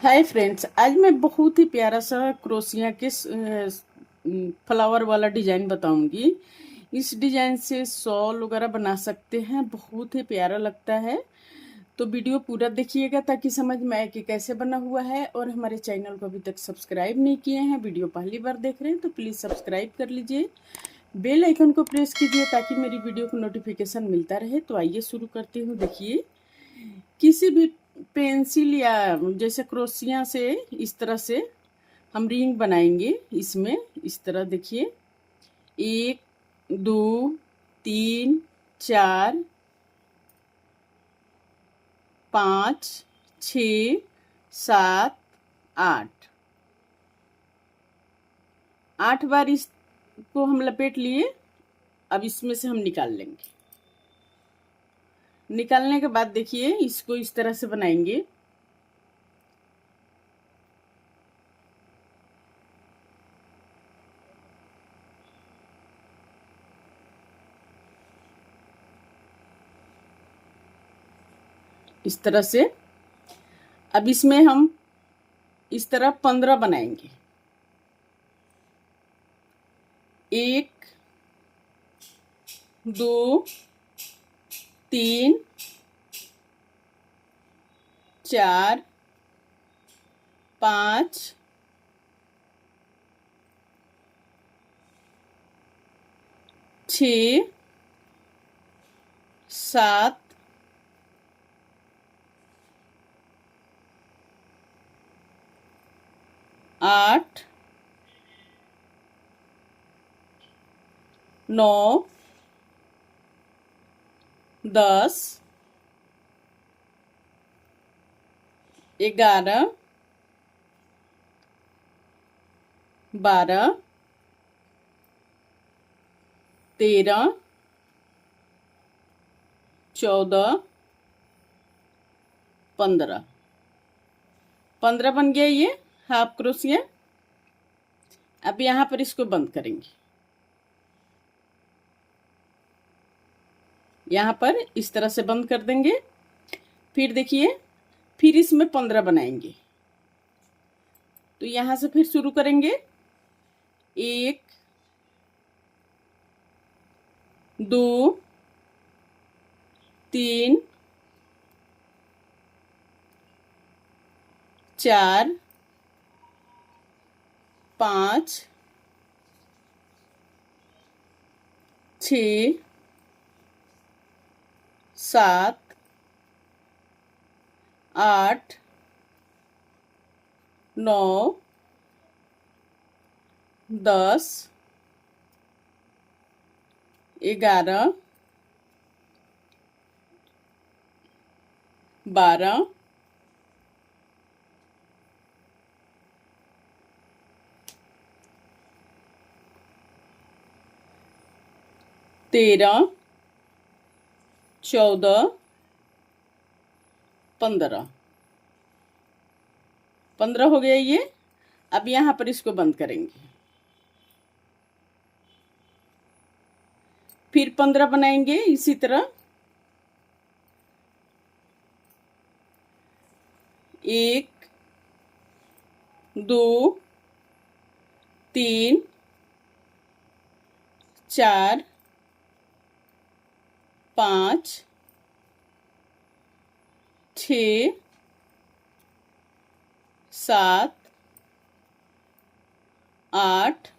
Hi friends, आज मैं बहुत ही प्यारा सा क्रोशिया के फ्लावर वाला डिजाइन बताऊंगी। इस डिजाइन से शॉल वगैरह बना सकते हैं, बहुत ही प्यारा लगता है। तो वीडियो पूरा देखिएगा ताकि समझ में आए कि कैसे बना हुआ है। और हमारे चैनल को अभी तक सब्सक्राइब नहीं किए हैं, वीडियो पहली बार देख रहे हैं तो प्लीज़ सब्सक्राइब कर लीजिए, बेल आइकन को प्रेस कीजिए ताकि मेरी वीडियो को नोटिफिकेशन मिलता रहे। तो आइए शुरू करती हूँ। देखिए, किसी भी पेंसिल या जैसे क्रोशिया से इस तरह से हम रिंग बनाएंगे। इसमें इस तरह देखिए, 1 2 3 4 5 6 7 8 8 बार इसको हम लपेट लिए। अब इसमें से हम निकाल लेंगे। निकालने के बाद देखिए, इसको इस तरह से बनाएंगे। इस तरह से अब इसमें हम इस तरह 15 बनाएंगे। 9 10 11 12 13 14 15 15 बन गया ये हाफ क्रोशिया। अब यहाँ पर इसको बंद करेंगे। यहाँ पर इस तरह से बंद कर देंगे। फिर देखिए, फिर इसमें 15 बनाएंगे। तो यहाँ से फिर शुरू करेंगे। 1 2 3 4 5 6 7 8 9 10 11 12 13 14 15 15 हो गया ये। अब यहाँ पर इसको बंद करेंगे। फिर 15 बनाएंगे इसी तरह। 1 2 3 4 5 6 7 8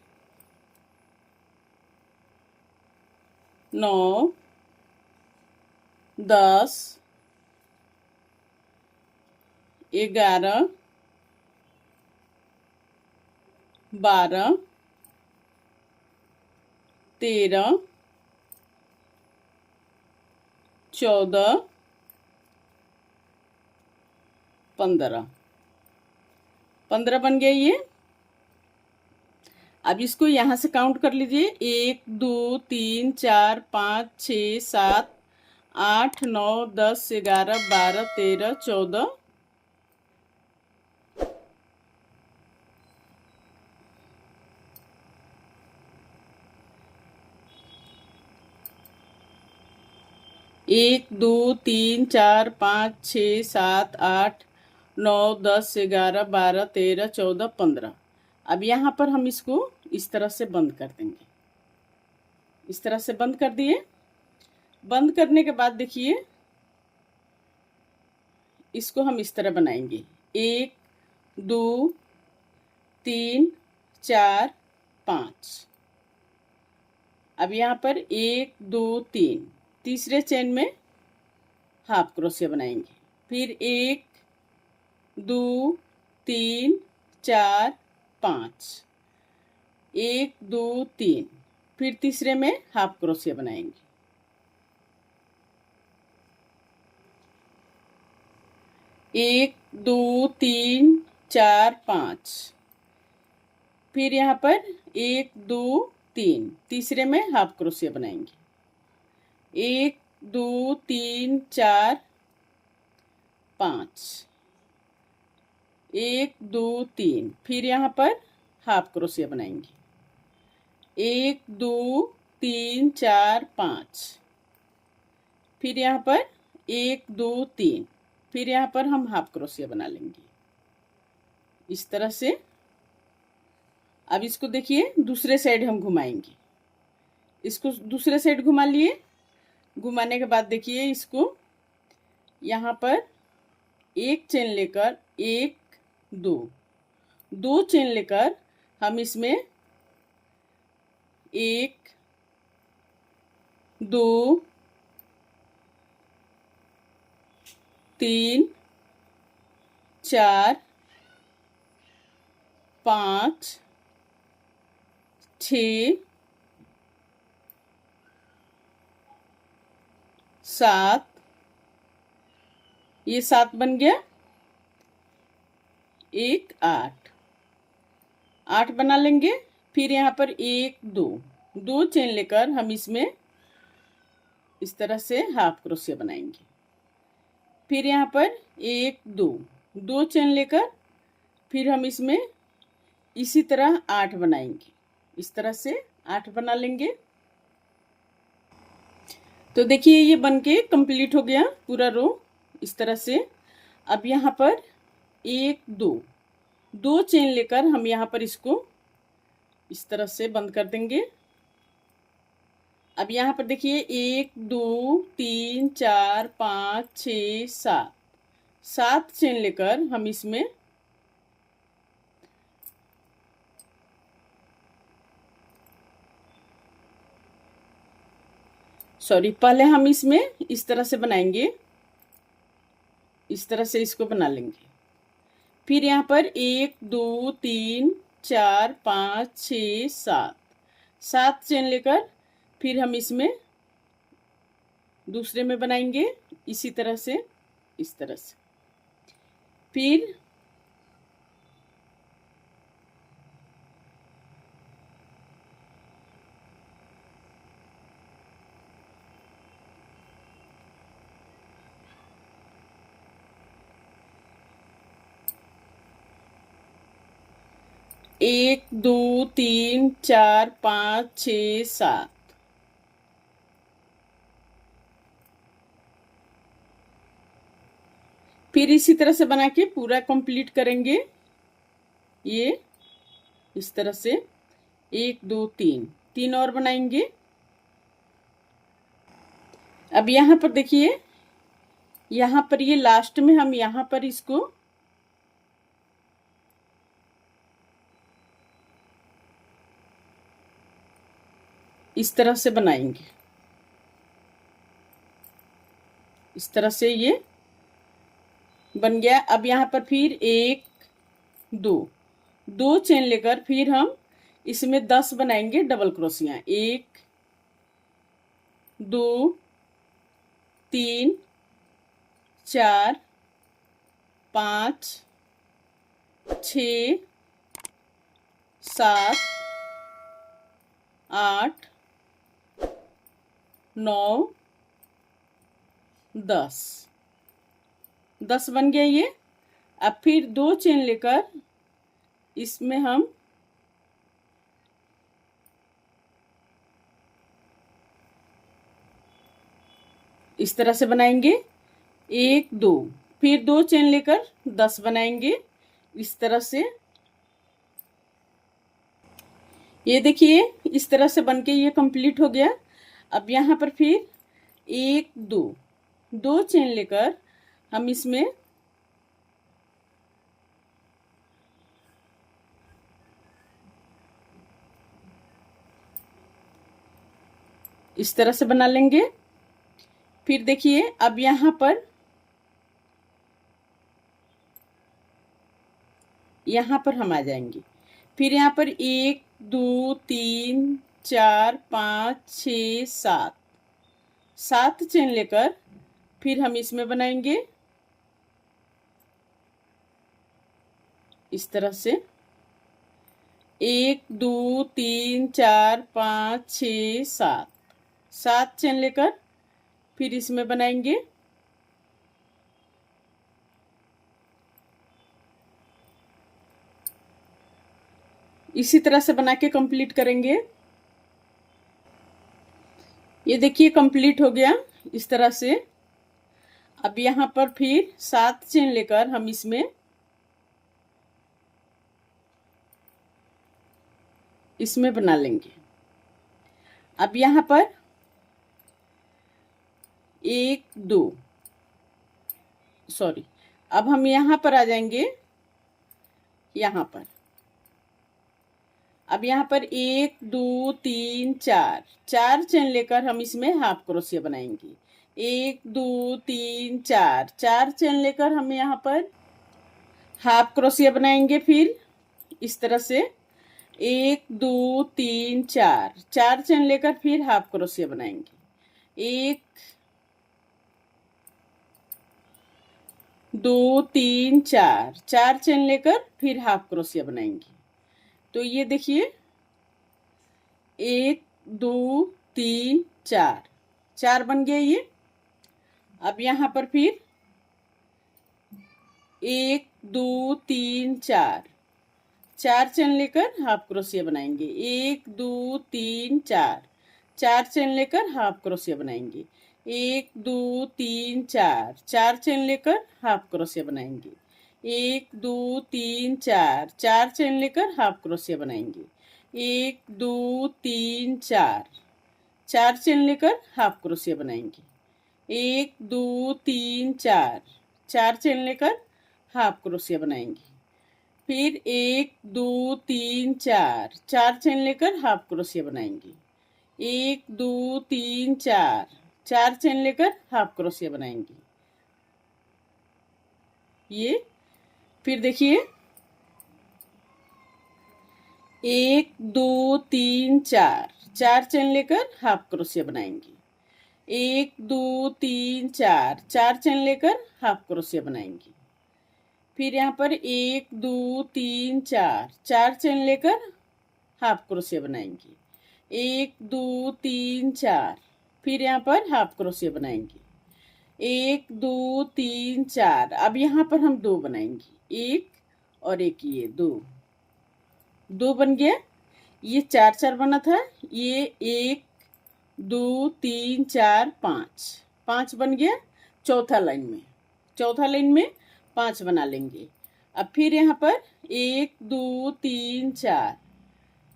9 10 11 12 13 14 15 15 बन गया ये। अब इसको यहाँ से काउंट कर लीजिए। 1 2 3 4 5 6 7 8 9 10 11 12 13 14 1 2 3 4 5 6 7 8 9, 10, 11, 12, 13, 14, 15। अब यहाँ पर हम इसको इस तरह से बंद कर देंगे। इस तरह से बंद कर दिए। बंद करने के बाद देखिए इसको हम इस तरह बनाएंगे। 1, 2, 3, 4, 5। अब यहाँ पर 1, 2, 3 तीसरे चेन में हाफ क्रोशिया बनाएंगे। फिर 1, 2, 3, 4, 5। 1, 2, 3 फिर तीसरे में हाफ क्रोशिया बनाएंगे। 1, 2, 3, 4, 5। फिर यहाँ पर 1, 2, 3 तीसरे में हाफ क्रोशिया बनाएंगे। 1, 2, 3, 4, 5। 1, 2, 3 फिर यहाँ पर हाफ क्रोशिया बनाएंगे। 1, 2, 3, 4, 5। फिर यहाँ पर 1, 2, 3 फिर यहाँ पर हम हाफ क्रोशिया बना लेंगे इस तरह से। अब इसको देखिए दूसरे साइड हम घुमाएंगे। इसको दूसरे साइड घुमा लिए। घुमाने के बाद देखिए इसको यहाँ पर एक चेन लेकर 1, 2 चेन लेकर हम इसमें 1, 2, 3, 4, 5, 6, 7। ये 7 बन गया। 1, 8 बना लेंगे। फिर यहाँ पर 1, 2 चेन लेकर हम इसमें इस तरह से हाफ क्रोशिया बनाएंगे। फिर यहाँ पर 1, 2 चेन लेकर फिर हम इसमें इसी तरह 8 बनाएंगे। इस तरह से 8 बना लेंगे। तो देखिए ये बनके कंप्लीट हो गया पूरा रो इस तरह से। अब यहाँ पर 1, 2 चेन लेकर हम यहाँ पर इसको इस तरह से बंद कर देंगे। अब यहाँ पर देखिए 1, 2, 3, 4, 5, 6, 7 चेन लेकर हम इसमें पहले हम इसमें इस तरह से बनाएंगे। इस तरह से इसको बना लेंगे। फिर यहाँ पर 1, 2, 3, 4, 5, 6, 7 चेन लेकर फिर हम इसमें दूसरे में बनाएंगे इसी तरह से इस तरह से। फिर एक, 2, 3, 4, 5, 6, 7। फिर इसी तरह से बना के पूरा कंप्लीट करेंगे। ये इस तरह से 1, 2, 3 और बनाएंगे। अब यहाँ पर देखिए यहाँ पर ये लास्ट में हम यहाँ पर इसको इस तरह से बनाएंगे। इस तरह से ये बन गया। अब यहाँ पर फिर 1, 2 चेन लेकर फिर हम इसमें 10 बनाएंगे डबल क्रोशिया। 1, 2, 3, 4, 5, 6, 7, 8, 9, 10 बन गया ये। अब फिर 2 चेन लेकर इसमें हम इस तरह से बनाएंगे। 1, 2 फिर 2 चेन लेकर 10 बनाएंगे इस तरह से। ये देखिए इस तरह से बनके ये कंप्लीट हो गया। अब यहाँ पर फिर 1 2 चेन लेकर हम इसमें इस तरह से बना लेंगे। फिर देखिए अब यहाँ पर हम आ जाएंगे। फिर यहाँ पर 1 2 3 4 5 6 7 चेन लेकर फिर हम इसमें बनाएंगे इस तरह से 1 2 3 4 5 6 7 चेन लेकर फिर इसमें बनाएंगे इसी तरह से बना के कंप्लीट करेंगे। ये देखिए कंप्लीट हो गया इस तरह से। अब यहाँ पर फिर 7 चेन लेकर हम इसमें बना लेंगे। अब यहाँ पर 1 2 सॉरी, अब हम यहाँ पर आ जाएंगे। अब यहाँ पर 1 2 3 4 चेन लेकर हम इसमें हाफ क्रोशिया बनाएंगे। 1 2 3 4 चेन लेकर हम यहाँ पर हाफ क्रोशिया बनाएंगे। फिर इस तरह से 1 2 3 4 चेन लेकर फिर हाफ क्रोशिया बनाएंगे। 1 2 3 4 चेन लेकर फिर हाफ क्रोशिया बनाएंगे। तो ये देखिए 1 2 3 4 बन गया ये। अब यहाँ पर फिर 1 2 3 4 चेन लेकर हाफ क्रोशिया बनाएंगे। 1 2 3 4 चेन लेकर हाफ क्रोशिया बनाएंगे। 1 2 3 4 चेन लेकर हाफ क्रोशिया बनाएंगे। 1 2 3 4 चेन लेकर हाफ क्रोशिया बनाएंगे। 1 2 3 4 चेन लेकर हाफ क्रोशिया बनाएंगे। 1 2 3 4 चेन लेकर हाफ क्रोशिया बनाएंगे। फिर 1 2 3 4 चेन लेकर हाफ क्रोशिया बनाएंगे। 1 2 3 4 चेन लेकर हाफ क्रोशिया बनाएंगे। ये फिर देखिए 1 2 3 4 चेन लेकर हाफ क्रोशिया बनाएंगे। 1 2 3 4 चेन लेकर हाफ क्रोशिया बनाएंगे। फिर यहाँ पर 1 2 3 4 चेन लेकर हाफ क्रोशिया बनाएंगे। 1 2 3 4 फिर यहाँ पर हाफ क्रोशिया बनाएंगे। 1 2 3 4 अब यहाँ पर हम 2 बनाएंगे। 1 और 1 ये 2 बन गया। ये 4 बना था। ये 1 2 3 4 5 बन गया। चौथा लाइन में 5 बना लेंगे। अब फिर यहाँ पर 1 2 3 4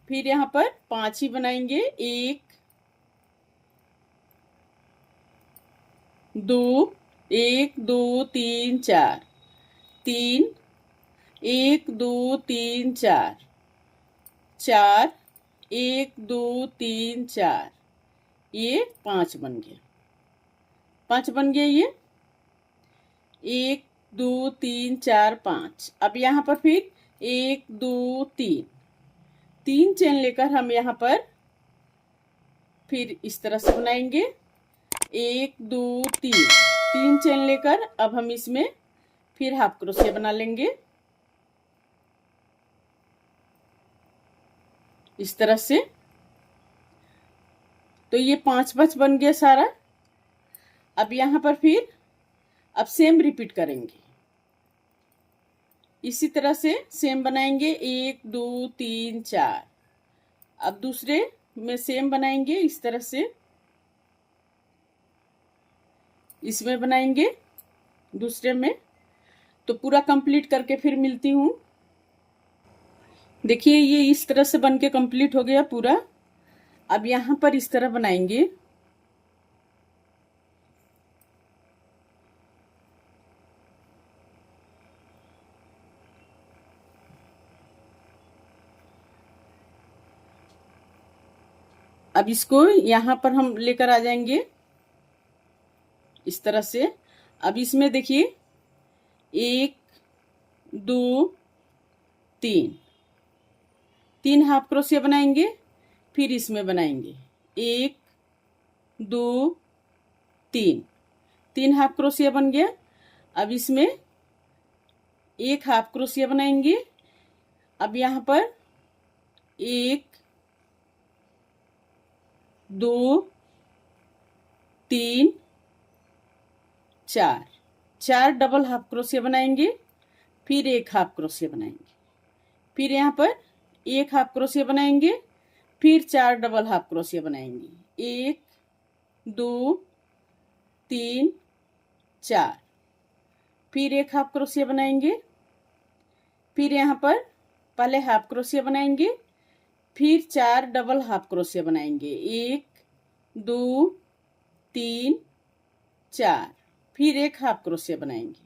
फिर यहाँ पर 5 ही बनाएंगे। 1 2 1 2 3 4 3 1 2 3 4 1 2 3 4 ये 5 बन गया। 5 बन गया ये 1 2 3 4 5। अब यहाँ पर फिर 1 2 3 चेन लेकर हम यहाँ पर फिर इस तरह से बनाएंगे। 1 2 3 चेन लेकर अब हम इसमें फिर हाफ क्रोशिया बना लेंगे इस तरह से। तो ये 5 बन गया सारा। अब यहाँ पर फिर अब सेम रिपीट करेंगे। इसी तरह से सेम बनाएंगे 1 2 3 4। अब दूसरे में सेम बनाएंगे इस तरह से। इसमें बनाएंगे दूसरे में तो पूरा कंप्लीट करके फिर मिलती हूँ। देखिए ये इस तरह से बन के कंप्लीट हो गया पूरा। अब यहाँ पर इस तरह बनाएंगे। अब इसको यहाँ पर हम लेकर आ जाएंगे इस तरह से। अब इसमें देखिए 1 2 3 3 हाफ क्रोशिया बनाएंगे, फिर इसमें बनाएंगे 1 2 3 3 हाफ क्रोशिया बन गया। अब इसमें 1 हाफ क्रोशिया बनाएंगे। अब यहाँ पर 1 2 3 4 4 डबल हाफ क्रोशिया बनाएंगे, फिर 1 हाफ क्रोशिया बनाएंगे, फिर यहाँ पर 1 हाफ क्रोशिया बनाएंगे, फिर 4 डबल हाफ क्रोशिया बनाएंगे, 1 2 3 4, फिर 1 हाफ क्रोशिया बनाएंगे, फिर यहाँ पर पहले हाफ क्रोशिया बनाएंगे, फिर 4 डबल हाफ क्रोशिया बनाएंगे, 1 2 3 4, फिर 1 हाफ क्रोशिया बनाएंगे,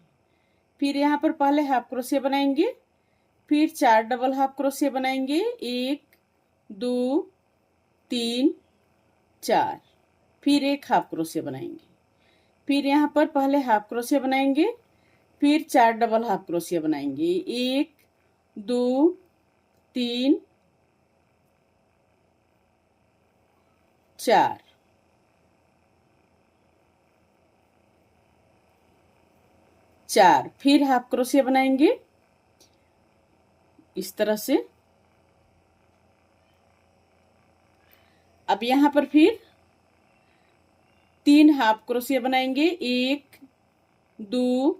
फिर यहाँ पर पहले हाफ क्रोशिया बनाएंगे, फिर 4 डबल हाफ क्रोशिया बनाएंगे, 1 2 3 4, फिर 1 हाफ क्रोशिया बनाएंगे, फिर यहाँ पर पहले हाफ क्रोशिया बनाएंगे, फिर 4 डबल हाफ क्रोशिया बनाएंगे, 1 2 3 4, फिर हाफ क्रोशिया बनाएंगे इस तरह से। अब यहाँ पर फिर 3 हाफ क्रोशिया बनाएंगे, 1 2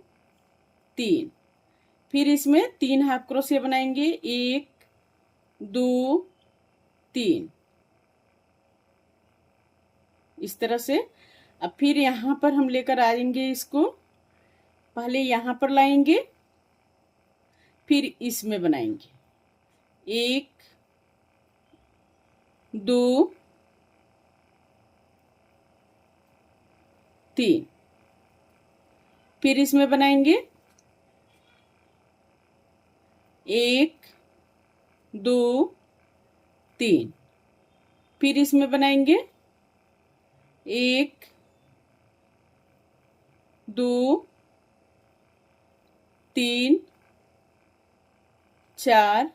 3, फिर इसमें 3 हाफ क्रोशिया बनाएंगे, 1 2 3 इस तरह से। अब फिर यहाँ पर हम लेकर आएंगे इसको, पहले यहाँ पर लाएंगे, फिर इसमें बनाएंगे 1 2 3, फिर इसमें बनाएंगे 1 2 3, फिर इसमें बनाएंगे 1 2 3 4,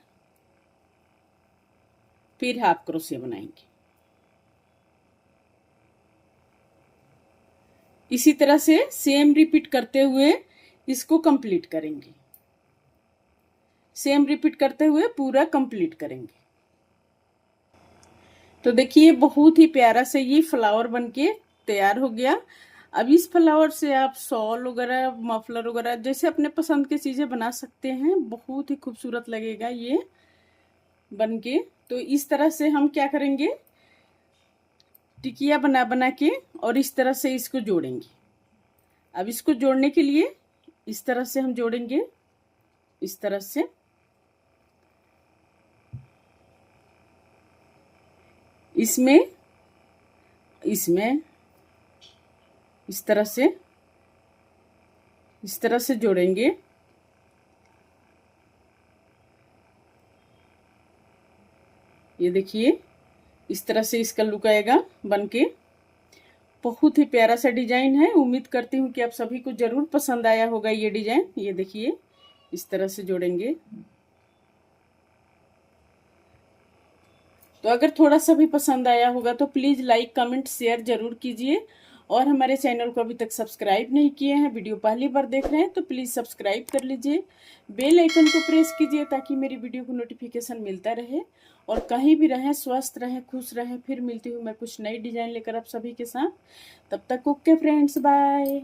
फिर हाफ क्रोशिया बनाएंगे। इसी तरह से सेम रिपीट करते हुए इसको कंप्लीट करेंगे। सेम रिपीट करते हुए पूरा कंप्लीट करेंगे। तो देखिए बहुत ही प्यारा से ये फ्लावर बनके तैयार हो गया। अब इस फ्लावर से आप शॉल वगैरह, मफलर वगैरह जैसे अपने पसंद की चीजें बना सकते हैं। बहुत ही खूबसूरत लगेगा ये बनके। तो इस तरह से हम क्या करेंगे, टिकिया बना बना के और इस तरह से इसको जोड़ेंगे। अब इसको जोड़ने के लिए इस तरह से हम जोड़ेंगे, इस तरह से। इसमें इस तरह से जोड़ेंगे। ये देखिए इस तरह से इसका लुक आएगा बनके। बहुत ही प्यारा सा डिजाइन है। उम्मीद करती हूँ कि आप सभी को जरूर पसंद आया होगा ये डिजाइन। ये देखिए इस तरह से जोड़ेंगे। तो अगर थोड़ा सा भी पसंद आया होगा तो प्लीज लाइक कमेंट शेयर जरूर कीजिए। और हमारे चैनल को अभी तक सब्सक्राइब नहीं किए हैं, वीडियो पहली बार देख रहे हैं तो प्लीज सब्सक्राइब कर लीजिए। बेल आइकन को प्रेस कीजिए ताकि मेरी वीडियो को नोटिफिकेशन मिलता रहे। और कहीं भी रहें, स्वस्थ रहें, खुश रहें। फिर मिलती हूँ मैं कुछ नई डिजाइन लेकर आप सभी के साथ। तब तक ओके फ्रेंड्स, बाय।